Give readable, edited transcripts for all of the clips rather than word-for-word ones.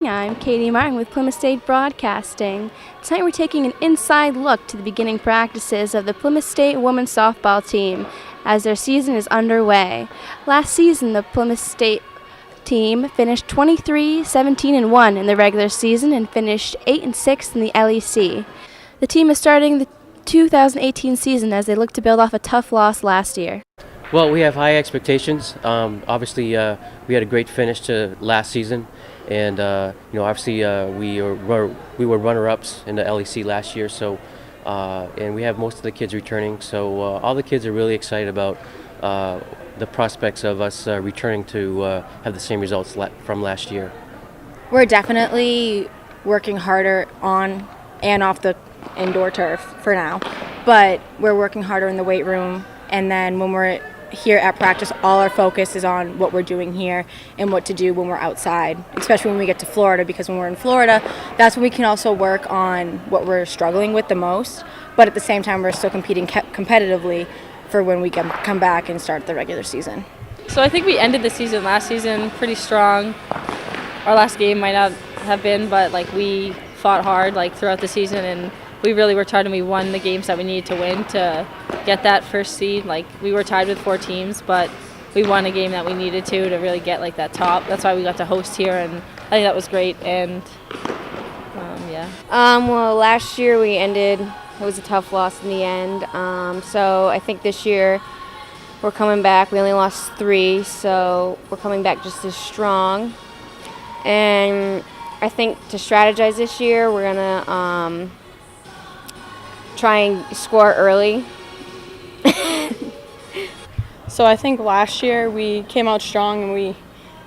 I'm Katie Martin with Plymouth State Broadcasting. Tonight we're taking an inside look to the beginning practices of the Plymouth State women's softball team as their season is underway. Last season, the Plymouth State team finished 23-17-1 in the regular season and finished 8-6 in the LEC. The team is starting the 2018 season as they look to build off a tough loss last year. Well, we have high expectations. Obviously, we had a great finish to last season, and obviously we were runner-ups in the LEC last year. So, and we have most of the kids returning. So all the kids are really excited about the prospects of us returning to have the same results from last year. We're definitely working harder on and off the indoor turf for now, but we're working harder in the weight room, and then when we're here at practice, all our focus is on what we're doing here and what to do when we're outside, especially when we get to Florida, because when we're in Florida, that's when we can also work on what we're struggling with the most, but at the same time we're still competing competitively for when we can come back and start the regular season. So I think we ended the season last season pretty strong. Our last game might not have been, but we fought hard throughout the season, and we really worked hard, and we won the games that we needed to win to get that first seed. We were tied with 4 teams, but we won a game that we needed to really get that top. That's why we got to host here, and I think that was great. And yeah. Well, last year it was a tough loss in the end. So I think this year we're coming back. We only lost 3, so we're coming back just as strong. And I think to strategize this year, we're gonna try and score early. So I think last year we came out strong and we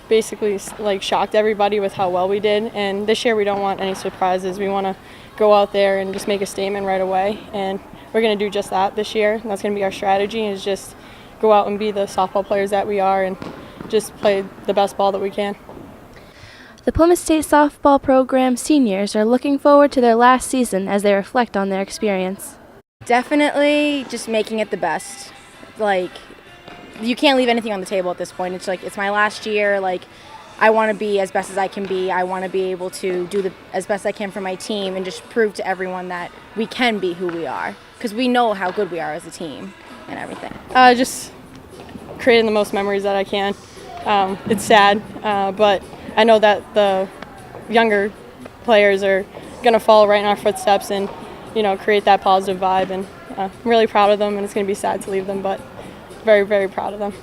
basically shocked everybody with how well we did. And this year we don't want any surprises. We want to go out there and just make a statement right away. And we're going to do just that this year. And that's going to be our strategy, is just go out and be the softball players that we are and just play the best ball that we can. The Plymouth State softball program seniors are looking forward to their last season as they reflect on their experience. Definitely just making it the best. You can't leave anything on the table at this point. It's it's my last year. I want to be as best as I can be. I want to be able to do as best I can for my team and just prove to everyone that we can be who we are, because we know how good we are as a team and everything. Just creating the most memories that I can. It's sad, but I know that the younger players are going to follow right in our footsteps and create that positive vibe, and I'm really proud of them, and it's going to be sad to leave them, but very, very proud of them.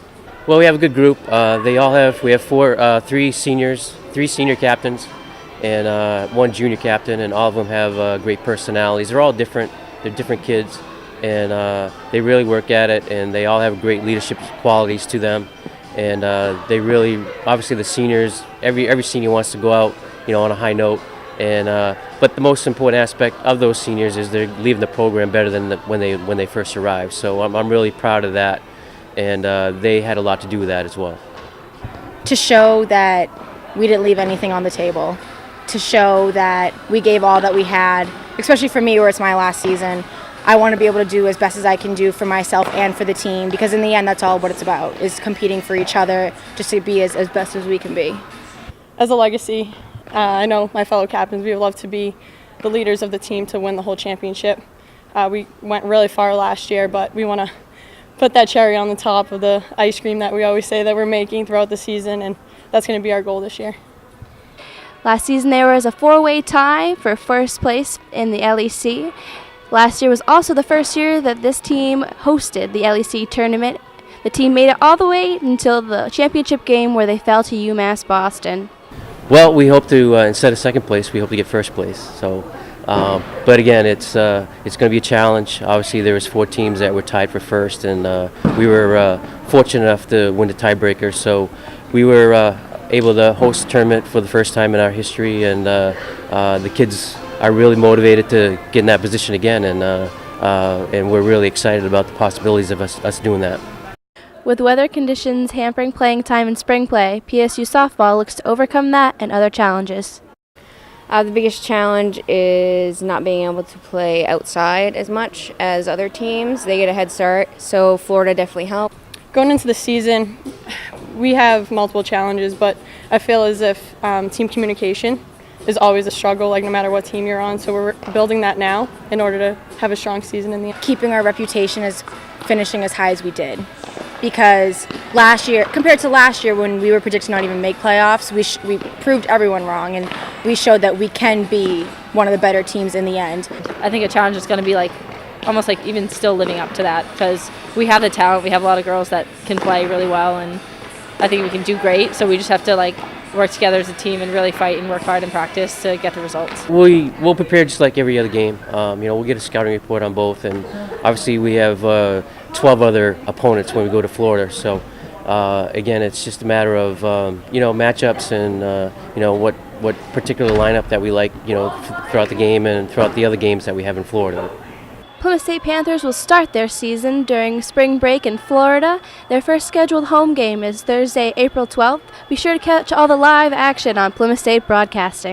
Well, we have a good group. We have 3 seniors, 3 senior captains, and 1 junior captain, and all of them have great personalities. They're all different. They're different kids, and they really work at it, and they all have great leadership qualities to them. And they really, obviously the seniors, every senior wants to go out, on a high note. And but the most important aspect of those seniors is they're leaving the program better than when they first arrived. So I'm really proud of that, and they had a lot to do with that as well. To show that we didn't leave anything on the table, to show that we gave all that we had, especially for me where it's my last season. I want to be able to do as best as I can do for myself and for the team, because in the end that's all what it's about, is competing for each other, just to be as best as we can be. As a legacy, I know my fellow captains, we would love to be the leaders of the team to win the whole championship. We went really far last year, but we want to put that cherry on the top of the ice cream that we always say that we're making throughout the season, and that's going to be our goal this year. Last season there was a 4-way tie for first place in the LEC. Last year was also the first year that this team hosted the LEC tournament. The team made it all the way until the championship game, where they fell to UMass Boston. Well, we hope to, instead of second place, we hope to get first place. So, but again, it's going to be a challenge. Obviously, there was 4 teams that were tied for first, and we were fortunate enough to win the tiebreaker. So we were able to host a tournament for the first time in our history, and the kids are really motivated to get in that position again, and we're really excited about the possibilities of us doing that. With weather conditions hampering playing time in spring play, PSU softball looks to overcome that and other challenges. The biggest challenge is not being able to play outside as much as other teams. They get a head start, so Florida definitely helped. Going into the season, we have multiple challenges, but I feel as if team communication is always a struggle, like no matter what team you're on. So we're building that now in order to have a strong season in the end. Keeping our reputation as finishing as high as we did. Because last year, compared to last year when we were predicted to not even make playoffs, we proved everyone wrong, and we showed that we can be one of the better teams in the end. I think a challenge is going to be like almost like even still living up to that, because we have the talent, we have a lot of girls that can play really well, and I think we can do great. So we just have to like work together as a team and really fight and work hard in practice to get the results. We'll prepare just like every other game. We'll get a scouting report on both, and obviously we have 12 other opponents when we go to Florida. So again, it's just a matter of matchups and what particular lineup that we like throughout the game and throughout the other games that we have in Florida. Plymouth State Panthers will start their season during spring break in Florida. Their first scheduled home game is Thursday, April 12th. Be sure to catch all the live action on Plymouth State Broadcasting.